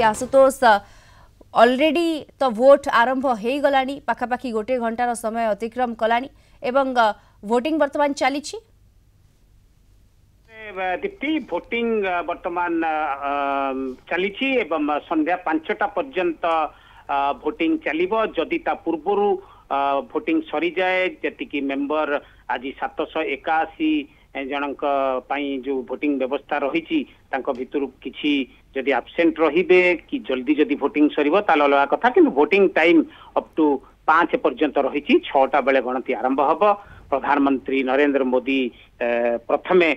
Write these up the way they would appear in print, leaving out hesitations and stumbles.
Ashutosh already तो vote आरंभ हो गलानी पाखापाखि गोटे घंटार समय अतिक्रम कलानी एवं वोटिंग वर्तमान चली दीप्ति भोटिंग वर्तमान चली संध्या 5टा पर्यंत भोटिंग चलिबो जदि ता पूर्वरु भोटिंग सरी जाए जति मेंबर आज 781 जनक पाई जो भोटिंग व्यवस्था रही भितर किसी जदि एब्सेंट रहिबे कि जल्दी जदि भोटिंग सरिबो ताल अलग कथा कि भोटिंग टाइम अप टू 5 पर्यंत रही 6टा बेले गणति आरंभ हब। प्रधानमंत्री नरेंद्र मोदी प्रथमे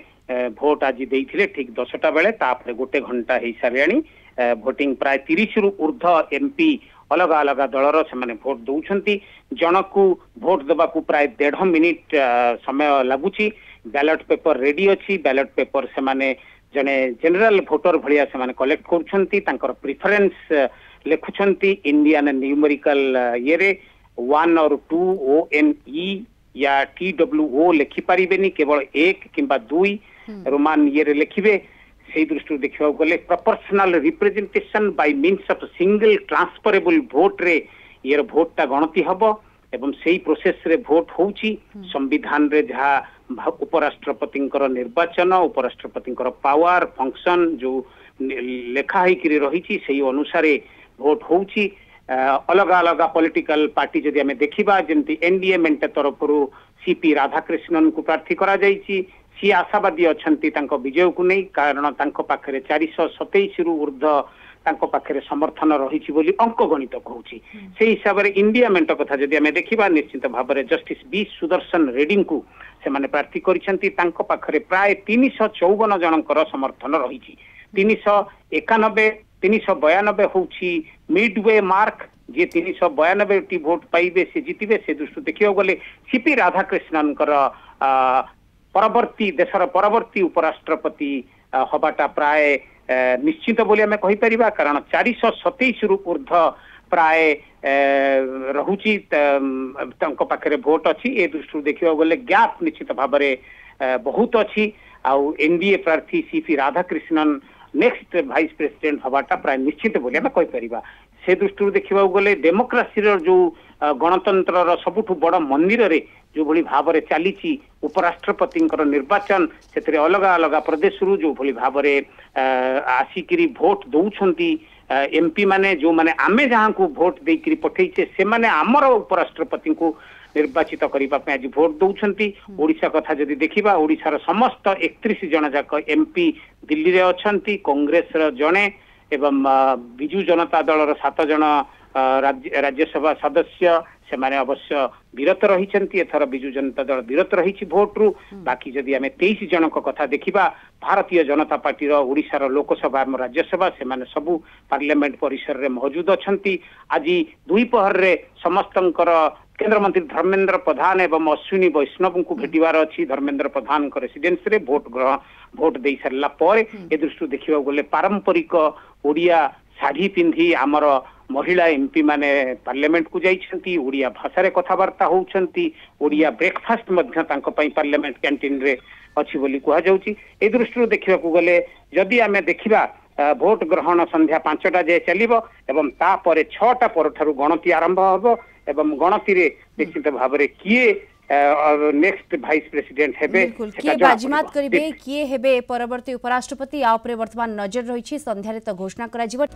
भोट आज देइथिले ठीक 10टा बेले तापर गोटे घंटा हो सारे भोटिंग प्राय 30 रु ऊर्ध्व एमपी अलग अलग दलर से भोट दौरान जनकू भोट देवाकू प्राय 1.5 मिनिट समय लगुची। बैलेट पेपर रेडी अच्छी बैलेट पेपर से माने जने जनरल भोटर भलिया से माने कलेक्ट कर प्रिफरेंस लिखुंती इंडियन न्यूमेरिकल ये रे 1 और 2 ONE या TWO लिखि पारिबेनी केवल 1 किंबा 2 रोमान ये रे लिखिबे। से दृष्टि देखा गले proportional representation bye means of single transferable vote रे ये भोटा गणति हबो एवं सेही प्रोसेस रे भोट होउची। संविधान रे जहाँ उपराष्ट्रपति निर्वाचन उपराष्ट्रपति पावर फंक्शन जो लेखा रही से अनुसार भोट होउची। अलग अलग पॉलिटिकल पार्टी जदि आमे देखिबा जेंति एनडीए मेंट तरफ सीपी राधाकृष्णन को प्रार्थी करा जायछि। सी आशावादी अछंती तांको विजय को नहीं कारण तांको पाखरे 427 रु ऊर्ध्व तांको पाखरे समर्थन रही बोली अंक गणित कहूची। से हिसाब रे इंडिया मेंट कथा जदि आमे देखिबा निश्चित भाव में जस्टिस बी सुदर्शन रेड्डी को से माने प्रार्थी करिसेंती तांको पाखरे प्राय 354 जनकर समर्थन रही 391 392 होउची मिडवे मार्क जे 392 टी वोट पाइबे से जीतिबे। से दृष्टि देखियो गले सीपी राधाकृष्णन परवर्ती देशर परवर्ती उपराष्ट्रपति हबाटा प्राय निश्चित बोली आमे कहि परिबा कारण 427 रु ऊर्ध्व प्राय रहुची तांको पाखरे भोट अच्छी। ए दृष्टि देखियो गले गैप निश्चित भाव में बहुत अच्छी। आउ एनडीए प्रार्थी CP Radhakrishnan next vice president हवाटा प्राय निश्चित बोली आमे कहि परिबा। से दृष्टि देखा गले डेमोक्रेसी जो गणतंत्र सबुठ बड़ मंदिर रे जो भली भाव में चली उपराष्ट्रपति निर्वाचन से अलग अलग प्रदेश रु जो भली भाव में आसिकी भोट दौरान एमपी माने जो माने आमे जहाँ को भोट देकर पठेचे से माने आमर उपराष्ट्रपति को निर्वाचित करने आज भोट दौरान। ओडिशा कथा जदि देखिबा ओडिशार समस्त 31 जन जाक एमपी दिल्ली रे अछंती कांग्रेस जड़े एवं विजु जनता दल 7 जन राज्यसभा सदस्य से माने अवश्य विरत रही एथर विजु जनता दल विरत रही भोट रु। बाकी जदि आमे 23 जन कथा देखिबा भारतीय जनता पार्टी ओडिशार लोकसभा राज्यसभा से माने सबु पार्लियामेंट परिसर रे मौजूद अछंती। आज दुईपहर रे समस्तंकर केंद्र मंत्री धर्मेंद्र प्रधान एवं अश्विनी वैष्णव को भेटिवार अच्छी। धर्मेंद्र प्रधान रेसिडेंस रे भोट दे सारा पर ए दृष्टि देखा गले पारंपरिक ओडिया शाढ़ी पिंधि आमर महिला एमपी माने पार्लियामेंट को जाइछंती। ओडिया भाषा रे कथबार्ता होउछंती। ओडिया ब्रेकफास्ट मध्य तांको पई पार्लियामेंट कैंटीन रे अछि बोली कहा जाउची। ए दृष्टि देखा गले जदि आमे देखिबा भोट ग्रहण संध्या 5टा जाए चलिबो एवं तापर 6टा पर ठारू गणति आरंभ हबो एवं गणति रे निश्चित भाव में किए नेक्स्ट वाइस प्रेसिडेंट हेबे किए बाजीमात करिबे किए हेबे परवर्ती उपराष्ट्रपति आ ऊपर वर्तमान नजर रही संध्यारे तो घोषणा करा जिवो।